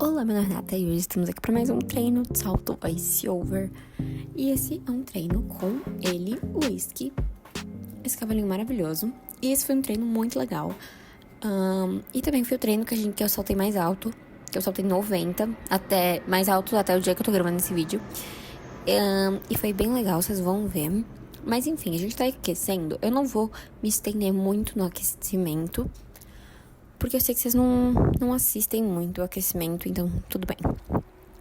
Olá, meu nome é Renata e hoje estamos aqui para mais um treino de salto voice-over. E esse é um treino com ele, o Whisky, esse cavalinho maravilhoso. E esse foi um treino muito legal. E também foi o treino que eu saltei mais alto, que eu saltei 90, mais alto até o dia que eu tô gravando esse vídeo. E foi bem legal, vocês vão ver. Mas enfim, a gente tá aquecendo. Eu não vou me estender muito no aquecimento, porque eu sei que vocês não assistem muito o aquecimento, então tudo bem.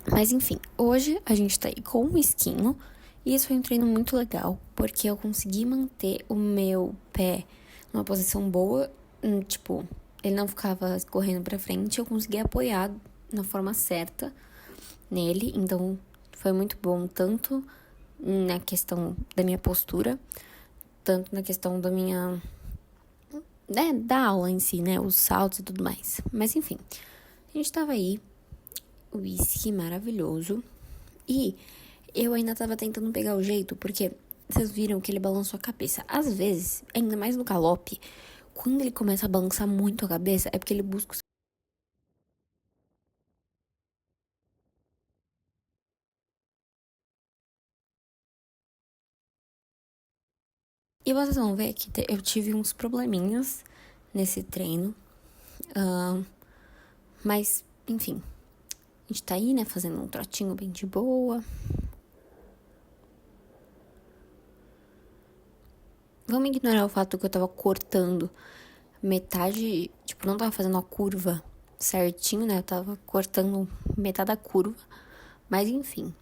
Mas enfim, hoje a gente tá aí com o esquinho. E isso foi um treino muito legal, porque eu consegui manter o meu pé numa posição boa. Tipo, ele não ficava correndo pra frente, eu consegui apoiar na forma certa nele. Então foi muito bom, tanto na questão da minha postura, tanto na questão da minha... da aula em si, né? Os saltos e tudo mais. Mas enfim, a gente tava aí, o whisky maravilhoso. E eu ainda tava tentando pegar o jeito, porque vocês viram que ele balançou a cabeça. Às vezes, ainda mais no galope, quando ele começa a balançar muito a cabeça, é porque ele busca o... E vocês vão ver que eu tive uns probleminhas nesse treino. Mas, enfim, a gente tá aí, né, fazendo um trotinho bem de boa. Vamos ignorar o fato que eu tava cortando metade, tipo, não tava fazendo a curva certinho, né? Eu tava cortando metade da curva, mas enfim.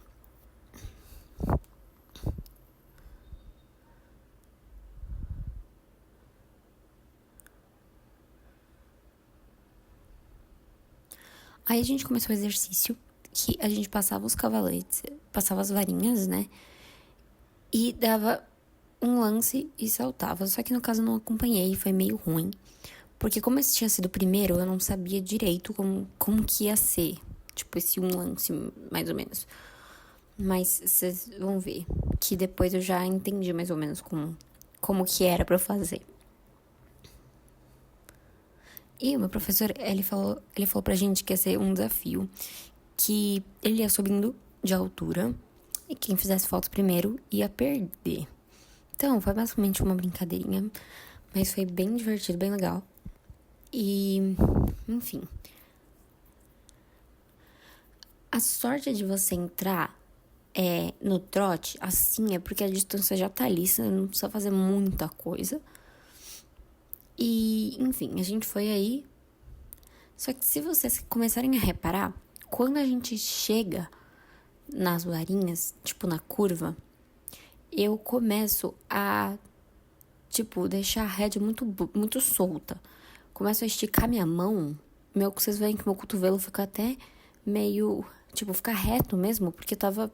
Aí a gente começou o exercício, que a gente passava os cavaletes, passava as varinhas, né? E dava um lance e saltava. Só que no caso eu não acompanhei, foi meio ruim. Porque como esse tinha sido o primeiro, eu não sabia direito como que ia ser. Tipo, esse um lance, mais ou menos. Mas vocês vão ver que depois eu já entendi mais ou menos como que era pra eu fazer. E o meu professor, ele falou pra gente que ia ser um desafio, que ele ia subindo de altura e quem fizesse foto primeiro ia perder. Então, foi basicamente uma brincadeirinha, mas foi bem divertido, bem legal. E, enfim. A sorte de você entrar no trote, assim, é porque a distância já tá ali, você não precisa fazer muita coisa. E, enfim, a gente foi aí. Só que se vocês começarem a reparar, quando a gente chega nas varinhas, tipo na curva, eu começo a, tipo, deixar a rédea muito solta. Começo a esticar minha mão. Vocês veem que meu cotovelo fica até meio, tipo, fica reto mesmo, porque eu tava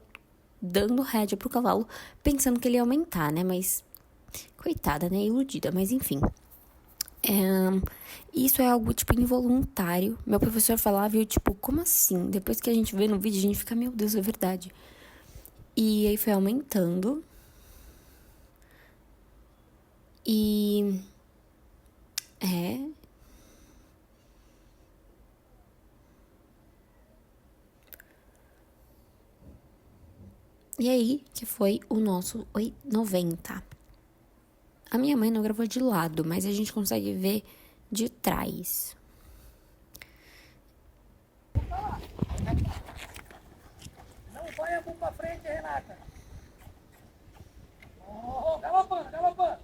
dando rédea pro cavalo, pensando que ele ia aumentar, né? Mas, coitada, né? Iludida, mas enfim. Isso é algo, tipo, involuntário. Meu professor falava e eu, tipo, como assim? Depois que a gente vê no vídeo, a gente fica, meu Deus, é verdade. E aí foi aumentando. E... E aí, que foi o nosso 90. A minha mãe não gravou de lado, mas a gente consegue ver de trás. Não vai a mão pra frente, Renata. Oh, galopando, galopando.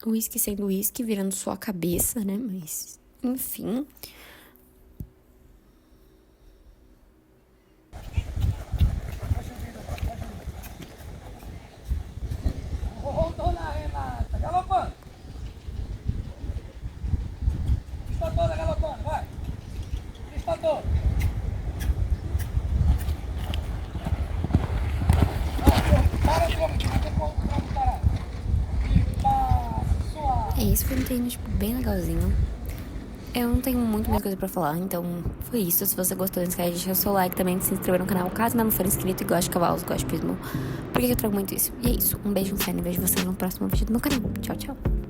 O uísque sendo uísque, virando só a cabeça, né? Mas, enfim... Voltou lá, Renata. Galopando. Está toda galopando, vai. Está toda. Para de não tem como parar. E passa. Isso foi um treino, tipo, bem legalzinho. Eu não tenho muito mais coisa pra falar, então foi isso. Se você gostou, não esquece de deixar o seu like também, de se inscrever no canal, caso ainda não for inscrito e goste de cavalos, goste de pismo. Porque eu trago muito isso. E é isso. Um beijo, um sério, e vejo vocês no próximo vídeo do meu canal. Tchau, tchau.